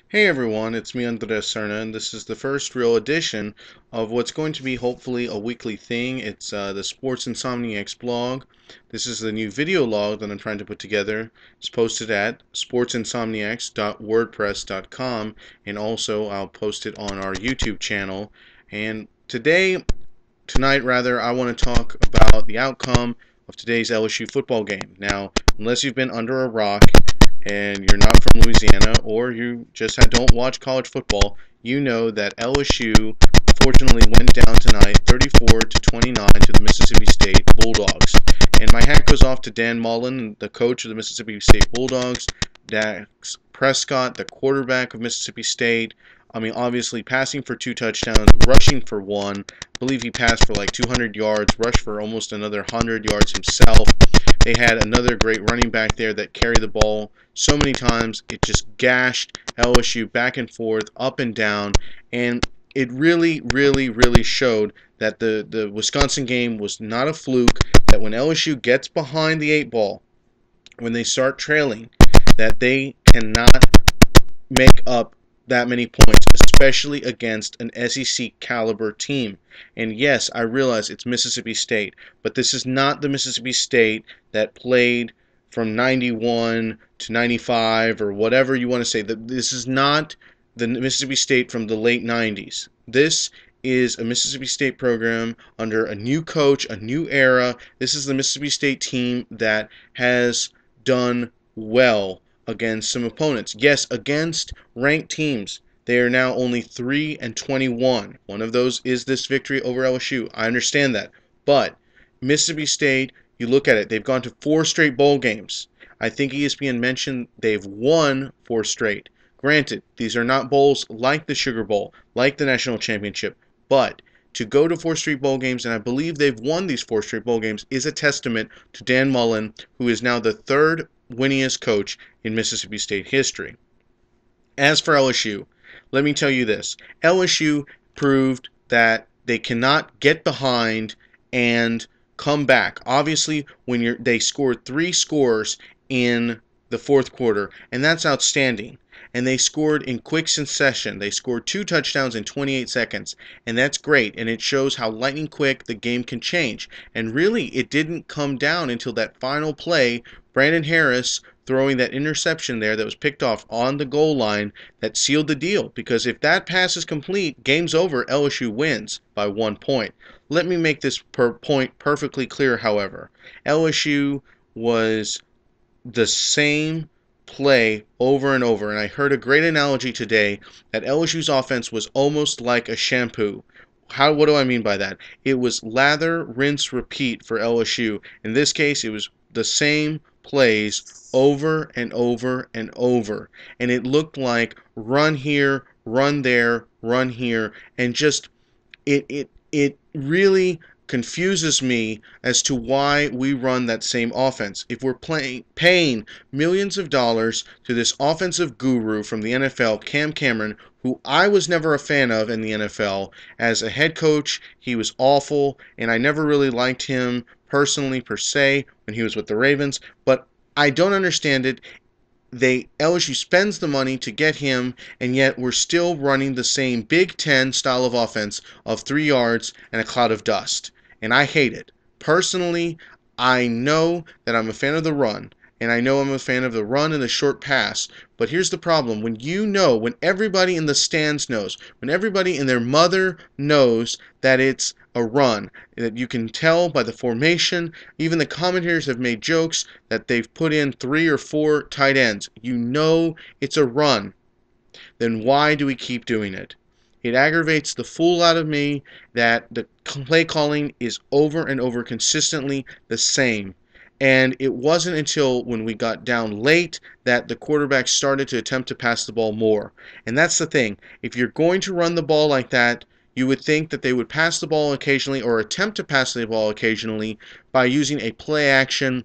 Hey everyone, it's me Andres Serna, and this is the first real edition of what's going to be hopefully a weekly thing. It's the Sports Insomniacs blog. This is the new video log that I'm trying to put together. It's posted at sportsinsomniacs.wordpress.com, and also I'll post it on our YouTube channel. And tonight rather, I want to talk about the outcome of today's LSU football game. Now, unless you've been under a rock and you're not from Louisiana, or you just don't watch college football, you know that LSU unfortunately went down tonight 34-29 to the Mississippi State Bulldogs. And my hat goes off to Dan Mullen, the coach of the Mississippi State Bulldogs, Dax Prescott, the quarterback of Mississippi State. I mean, obviously passing for 2 touchdowns, rushing for 1. I believe he passed for like 200 yards, rushed for almost another 100 yards himself. They had another great running back there that carried the ball so many times. It just gashed LSU back and forth, up and down, and it really, really, really showed that the Wisconsin game was not a fluke, that when LSU gets behind the 8 ball, when they start trailing, that they cannot make up that many points, especially against an SEC caliber team. And yes, I realize it's Mississippi State, but this is not the Mississippi State that played from 91 to 95 or whatever you want to say. This is not the Mississippi State from the late 90s. This is a Mississippi State program under a new coach, a new era. This is the Mississippi State team that has done well against some opponents. Yes, against ranked teams. They are now only 3-21. One of those is this victory over LSU. I understand that. But Mississippi State, you look at it, they've gone to 4 straight bowl games. I think ESPN mentioned they've won 4 straight. Granted, these are not bowls like the Sugar Bowl, like the National Championship, but to go to 4 straight bowl games, and I believe they've won these 4 straight bowl games, is a testament to Dan Mullen, who is now the 3rd winningest coach in Mississippi State history. As for LSU, let me tell you this. LSU proved that they cannot get behind and come back. Obviously, when they scored 3 scores in the 4th quarter, and that's outstanding. And they scored in quick succession. They scored 2 touchdowns in 28 seconds, and that's great, and it shows how lightning quick the game can change. And really, it didn't come down until that final play, Brandon Harris throwing that interception there that was picked off on the goal line, that sealed the deal. Because if that pass is complete, game's over, LSU wins by 1 point. Let me make this point perfectly clear, however. LSU was the same play over and over, and I heard a great analogy today that LSU's offense was almost like a shampoo. What do I mean by that? It was lather, rinse, repeat for LSU. In this case, it was the same plays over and over and over, and it looked like run here, run there, run here, and just it really confuses me as to why we run that same offense. If we're paying millions of dollars to this offensive guru from the NFL, Cam Cameron, who I was never a fan of in the NFL, as a head coach, he was awful, and I never really liked him personally per se when he was with the Ravens, but I don't understand it. LSU spends the money to get him, and yet we're still running the same Big Ten style of offense of 3 yards and a cloud of dust. And I hate it. Personally, I know that I'm a fan of the run, and I know I'm a fan of the run and the short pass, but here's the problem. When everybody in the stands knows, when everybody and their mother knows that it's a run, that you can tell by the formation, even the commentators have made jokes that they've put in 3 or 4 tight ends. You know it's a run. Then why do we keep doing it? It aggravates the fool out of me that the play calling is over and over consistently the same. And it wasn't until when we got down late that the quarterback started to attempt to pass the ball more. And that's the thing. If you're going to run the ball like that, you would think that they would pass the ball occasionally or attempt to pass the ball occasionally by using a play action,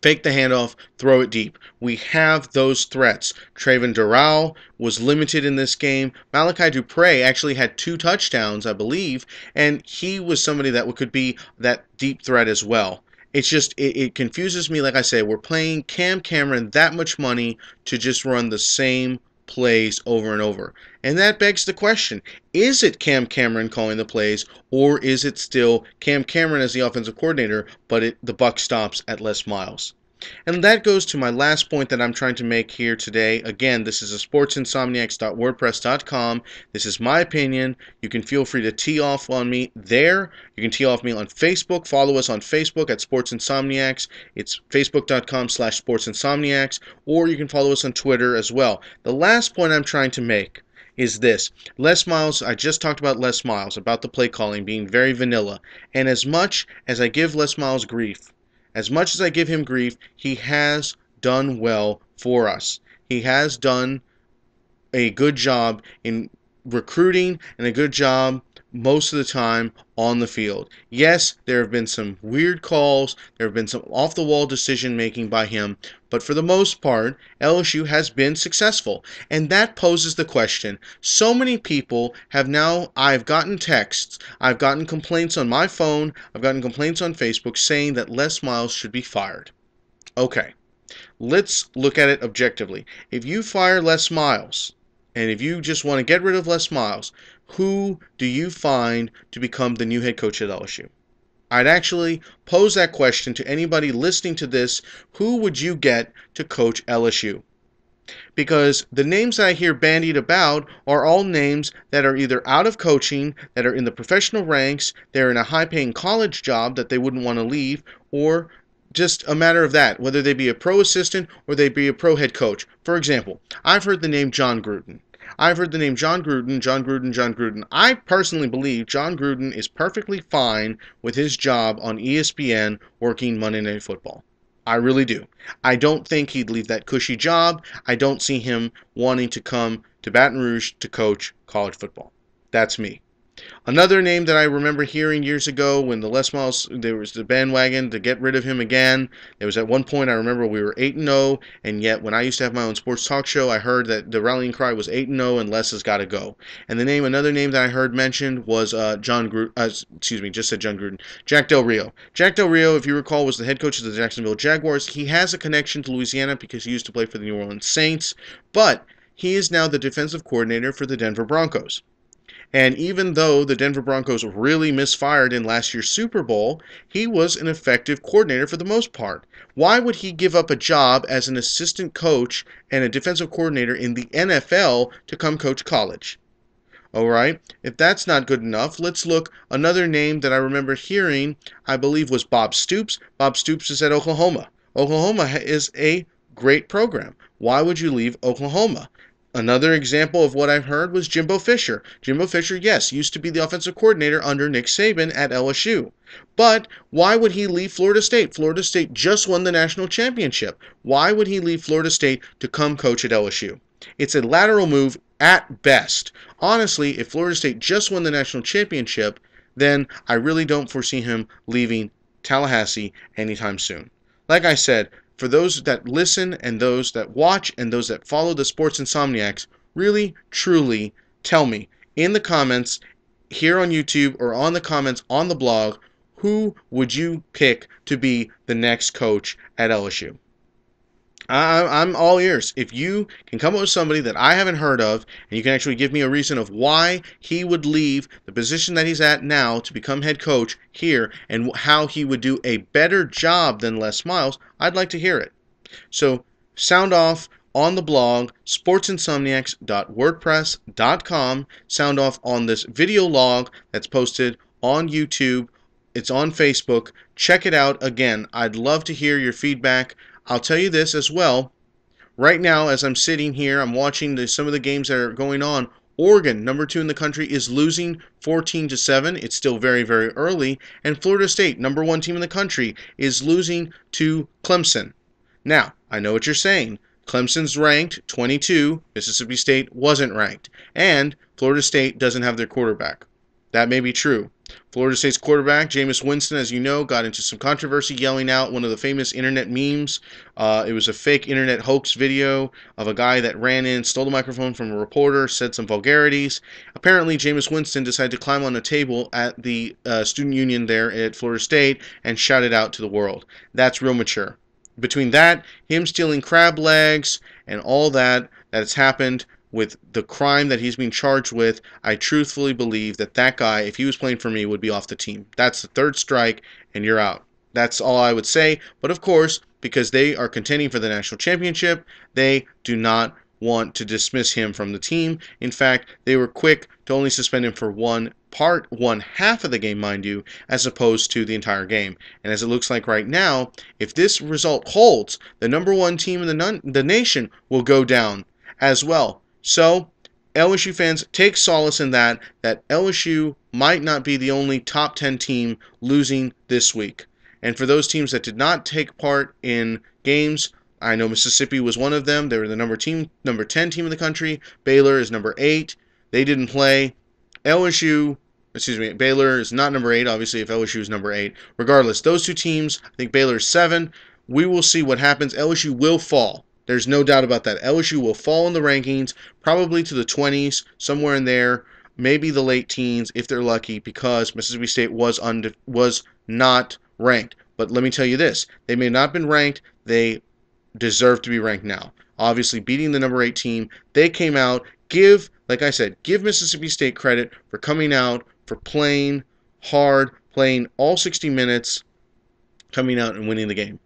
fake the handoff, throw it deep. We have those threats. Trayvon Doral was limited in this game. Malachi Dupre actually had 2 touchdowns, I believe, and he was somebody that could be that deep threat as well. It's just, it confuses me. Like I say, we're paying Cam Cameron that much money to just run the same plays over and over. And that begs the question, is it Cam Cameron calling the plays, or is it still Cam Cameron as the offensive coordinator, but the buck stops at Les Miles? And that goes to my last point that I'm trying to make here today. Again, this is a sportsinsomniacs.wordpress.com. This is my opinion. You can feel free to tee off on me there. You can tee off me on Facebook. Follow us on Facebook at Sports Insomniacs. It's facebook.com/sportsinsomniacs. Or you can follow us on Twitter as well. The last point I'm trying to make is this. Les Miles, I just talked about Les Miles, about the play calling being very vanilla. And as much as I give Les Miles grief, he has done well for us. He has done a good job in recruiting and a good job most of the time on the field. Yes, there have been some weird calls, there have been some off-the-wall decision-making by him, but for the most part, LSU has been successful. And that poses the question. So many people have now, I've gotten texts, I've gotten complaints on my phone, I've gotten complaints on Facebook saying that Les Miles should be fired. Okay, let's look at it objectively. If you fire Les Miles, and if you just want to get rid of Les Miles, who do you find to become the new head coach at LSU? I'd actually pose that question to anybody listening to this. Who would you get to coach LSU? Because the names that I hear bandied about are all names that are either out of coaching, that are in the professional ranks, they're in a high-paying college job that they wouldn't want to leave, or just a matter of that, whether they be a pro assistant or they be a pro head coach. For example, I've heard the name Jon Gruden. Jon Gruden. I personally believe Jon Gruden is perfectly fine with his job on ESPN working Monday Night Football. I really do. I don't think he'd leave that cushy job. I don't see him wanting to come to Baton Rouge to coach college football. That's me. Another name that I remember hearing years ago when the Les Miles, there was the bandwagon to get rid of him again. There was at one point, I remember we were 8-0, and yet when I used to have my own sports talk show, I heard that the rallying cry was 8-0 and Les has got to go. And another name that I heard mentioned was Jon Gruden. Jack Del Rio. Jack Del Rio, if you recall, was the head coach of the Jacksonville Jaguars. He has a connection to Louisiana because he used to play for the New Orleans Saints, but he is now the defensive coordinator for the Denver Broncos. And even though the Denver Broncos really misfired in last year's Super Bowl, he was an effective coordinator for the most part. Why would he give up a job as an assistant coach and a defensive coordinator in the NFL to come coach college? All right, if that's not good enough, let's look. Another name that I remember hearing, I believe, was Bob Stoops. Bob Stoops is at Oklahoma. Oklahoma is a great program. Why would you leave Oklahoma? Another example of what I've heard was Jimbo Fisher. Jimbo Fisher, yes, used to be the offensive coordinator under Nick Saban at LSU. But why would he leave Florida State? Florida State just won the national championship. Why would he leave Florida State to come coach at LSU? It's a lateral move at best. Honestly, if Florida State just won the national championship, then I really don't foresee him leaving Tallahassee anytime soon. Like I said, for those that listen and those that watch and those that follow the Sports Insomniacs, really, truly tell me in the comments here on YouTube or on the comments on the blog, who would you pick to be the next coach at LSU? I'm all ears. If you can come up with somebody that I haven't heard of, and you can actually give me a reason of why he would leave the position that he's at now to become head coach here, and how he would do a better job than Les Miles, I'd like to hear it. So sound off on the blog, sportsinsomniacs.wordpress.com. Sound off on this video log that's posted on YouTube. It's on Facebook. Check it out. Again, I'd love to hear your feedback. I'll tell you this as well. Right now, as I'm sitting here, I'm watching some of the games that are going on. Oregon, number 2 in the country, is losing 14-7. It's still very, very early. And Florida State, number 1 team in the country, is losing to Clemson. Now, I know what you're saying. Clemson's ranked 22. Mississippi State wasn't ranked. And Florida State doesn't have their quarterback. That may be true. Florida State's quarterback, Jameis Winston, as you know, got into some controversy yelling out one of the famous internet memes. It was a fake internet hoax video of a guy that ran in, stole the microphone from a reporter, said some vulgarities. Apparently, Jameis Winston decided to climb on a table at the student union there at Florida State and shout it out to the world. That's real mature. Between that, him stealing crab legs, and all that has happened, with the crime that he's being charged with, I truthfully believe that that guy, if he was playing for me, would be off the team. That's the third strike, and you're out. That's all I would say. But of course, because they are contending for the national championship, they do not want to dismiss him from the team. In fact, they were quick to only suspend him for one half of the game, mind you, as opposed to the entire game. And as it looks like right now, if this result holds, the number one team in the nation will go down as well. So, LSU fans, take solace in that LSU might not be the only top 10 team losing this week. And for those teams that did not take part in games, I know Mississippi was one of them. They were the number 10 team in the country. Baylor is number 8. They didn't play. Baylor is not number 8, obviously, if LSU is number 8. Regardless, those two teams, I think Baylor is 7. We will see what happens. LSU will fall. There's no doubt about that. LSU will fall in the rankings, probably to the 20s, somewhere in there, maybe the late teens if they're lucky, because Mississippi State was not ranked. But let me tell you this, they may not have been ranked, they deserve to be ranked now. Obviously, beating the number 8 team, they came out, like I said, give Mississippi State credit for coming out, for playing hard, playing all 60 minutes, coming out and winning the game.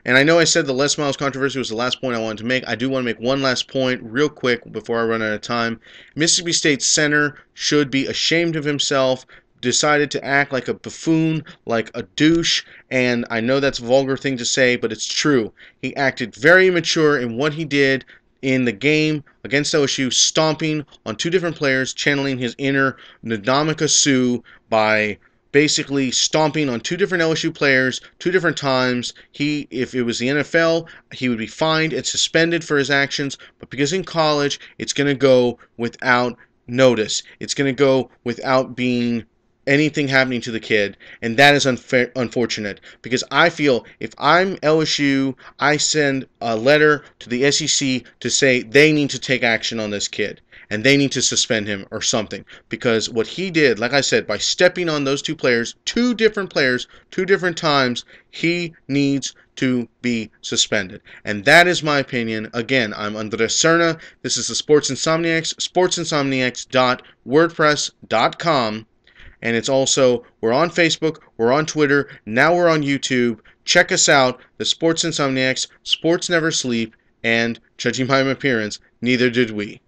And I know I said the Les Miles controversy was the last point I wanted to make. I do want to make one last point real quick before I run out of time. Mississippi State center should be ashamed of himself, decided to act like a buffoon, like a douche, and I know that's a vulgar thing to say, but it's true. He acted very immature in what he did in the game against LSU, stomping on 2 different players, channeling his inner Ndamukong Suh by basically stomping on 2 different LSU players 2 different times. If it was the NFL, he would be fined and suspended for his actions, but because in college, it's going to go without notice. It's going to go without being anything happening to the kid, and that is unfortunate, because I feel if I'm LSU, I send a letter to the SEC to say they need to take action on this kid, and they need to suspend him or something, because what he did, like I said, by stepping on those 2 players, 2 different players, 2 different times, he needs to be suspended. And that is my opinion. Again, I'm Andres Serna. This is the Sports Insomniacs, sportsinsomniacs.wordpress.com. And it's also, we're on Facebook, we're on Twitter, now we're on YouTube. Check us out, the Sports Insomniacs, Sports Never Sleep, and, judging by my appearance, neither did we.